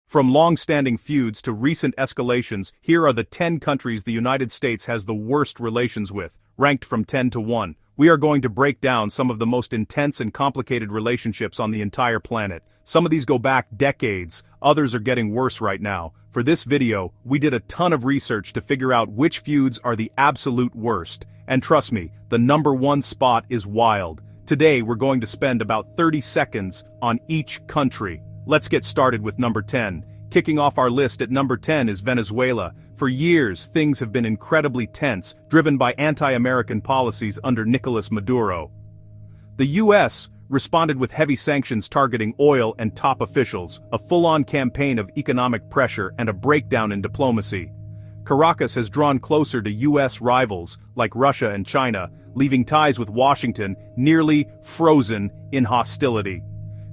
From long-standing feuds to recent escalations, here are the 10 countries the United States has the worst relations with, ranked from 10 to 1. We are going to break down some of the most intense and complicated relationships on the entire planet. Some of these go back decades, others are getting worse right now. For this video, we did a ton of research to figure out which feuds are the absolute worst. And trust me, the number one spot is wild. Today we're going to spend about 30 seconds on each country. Let's get started with number 10. Kicking off our list at number 10 is Venezuela. For years, things have been incredibly tense, driven by anti-American policies under Nicolas Maduro. The U.S. responded with heavy sanctions targeting oil and top officials, a full-on campaign of economic pressure and a breakdown in diplomacy. Caracas has drawn closer to U.S. rivals, like Russia and China, leaving ties with Washington nearly frozen in hostility.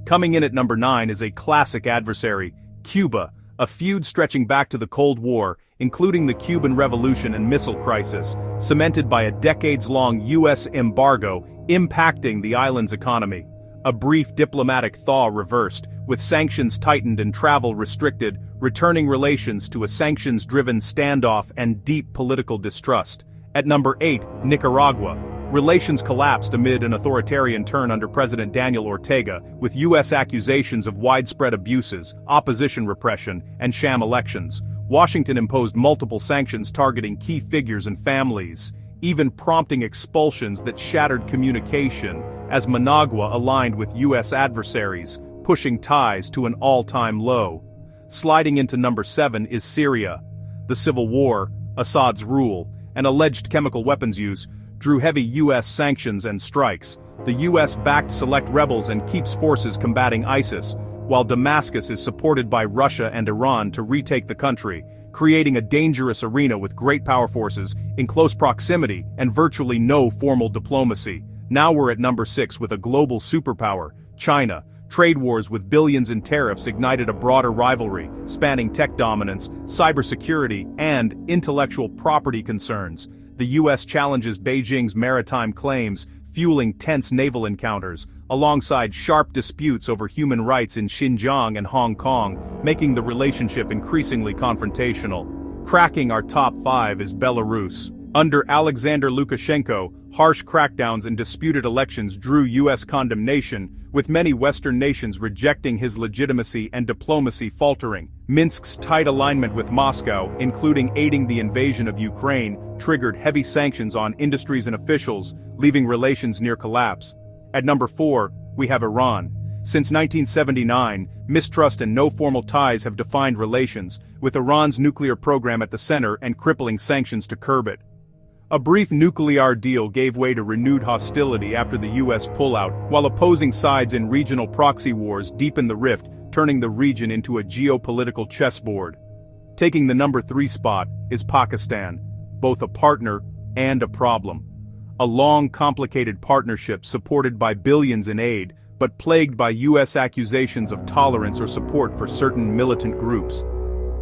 Coming in at number 9 is a classic adversary, Cuba, a feud stretching back to the Cold War, including the Cuban Revolution and missile crisis, cemented by a decades-long U.S. embargo impacting the island's economy. A brief diplomatic thaw reversed, with sanctions tightened and travel restricted, returning relations to a sanctions-driven standoff and deep political distrust. At number 8, Nicaragua. Relations collapsed amid an authoritarian turn under President Daniel Ortega, with U.S. accusations of widespread abuses, opposition repression, and sham elections. Washington imposed multiple sanctions targeting key figures and families, even prompting expulsions that shattered communication, as Managua aligned with U.S. adversaries, pushing ties to an all-time low. Sliding into number 7 is Syria. The civil war, Assad's rule, and alleged chemical weapons use drew heavy U.S. sanctions and strikes. The U.S. backed select rebels and keeps forces combating ISIS, while Damascus is supported by Russia and Iran to retake the country, creating a dangerous arena with great power forces in close proximity and virtually no formal diplomacy. Now we're at number 6 with a global superpower, China. Trade wars with billions in tariffs ignited a broader rivalry, spanning tech dominance, cybersecurity, and intellectual property concerns. The U.S. challenges Beijing's maritime claims, fueling tense naval encounters, alongside sharp disputes over human rights in Xinjiang and Hong Kong, making the relationship increasingly confrontational. Cracking our top 5 is Belarus. Under Alexander Lukashenko, harsh crackdowns and disputed elections drew U.S. condemnation, with many Western nations rejecting his legitimacy and diplomacy faltering. Minsk's tight alignment with Moscow, including aiding the invasion of Ukraine, triggered heavy sanctions on industries and officials, leaving relations near collapse. At number 4, we have Iran. Since 1979, mistrust and no formal ties have defined relations, with Iran's nuclear program at the center and crippling sanctions to curb it. A brief nuclear deal gave way to renewed hostility after the U.S. pullout, while opposing sides in regional proxy wars deepened the rift, turning the region into a geopolitical chessboard. Taking the number 3 spot is Pakistan, both a partner and a problem. A long, complicated partnership supported by billions in aid, but plagued by U.S. accusations of tolerance or support for certain militant groups.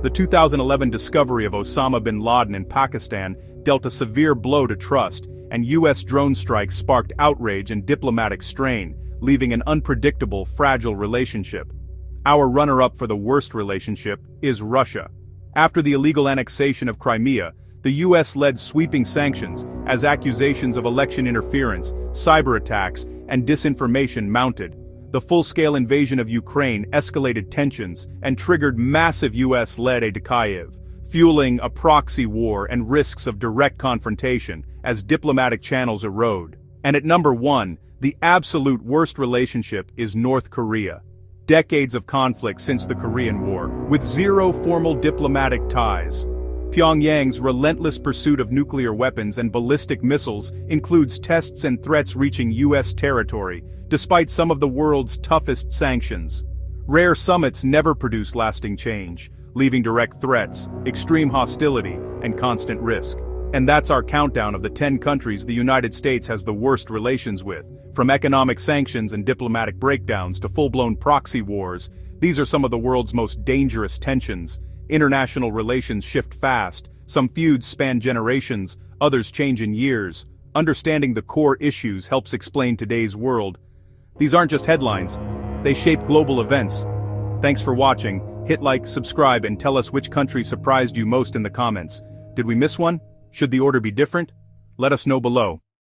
The 2011 discovery of Osama bin Laden in Pakistan dealt a severe blow to trust, and U.S. drone strikes sparked outrage and diplomatic strain, leaving an unpredictable, fragile relationship. Our runner-up for the worst relationship is Russia. After the illegal annexation of Crimea, the U.S. led sweeping sanctions as accusations of election interference, cyber attacks, and disinformation mounted. The full-scale invasion of Ukraine escalated tensions and triggered massive U.S.-led aid to Kyiv, fueling a proxy war and risks of direct confrontation as diplomatic channels erode. And at number 1, the absolute worst relationship is North Korea. Decades of conflict since the Korean War, with zero formal diplomatic ties. Pyongyang's relentless pursuit of nuclear weapons and ballistic missiles includes tests and threats reaching U.S. territory, despite some of the world's toughest sanctions. Rare summits never produce lasting change, leaving direct threats, extreme hostility, and constant risk. And that's our countdown of the 10 countries the United States has the worst relations with. From economic sanctions and diplomatic breakdowns to full-blown proxy wars, these are some of the world's most dangerous tensions. International relations shift fast, some feuds span generations, others change in years. Understanding the core issues helps explain today's world. These aren't just headlines, they shape global events. Thanks for watching. Hit like, subscribe, and tell us which country surprised you most in the comments. Did we miss one? Should the order be different? Let us know below.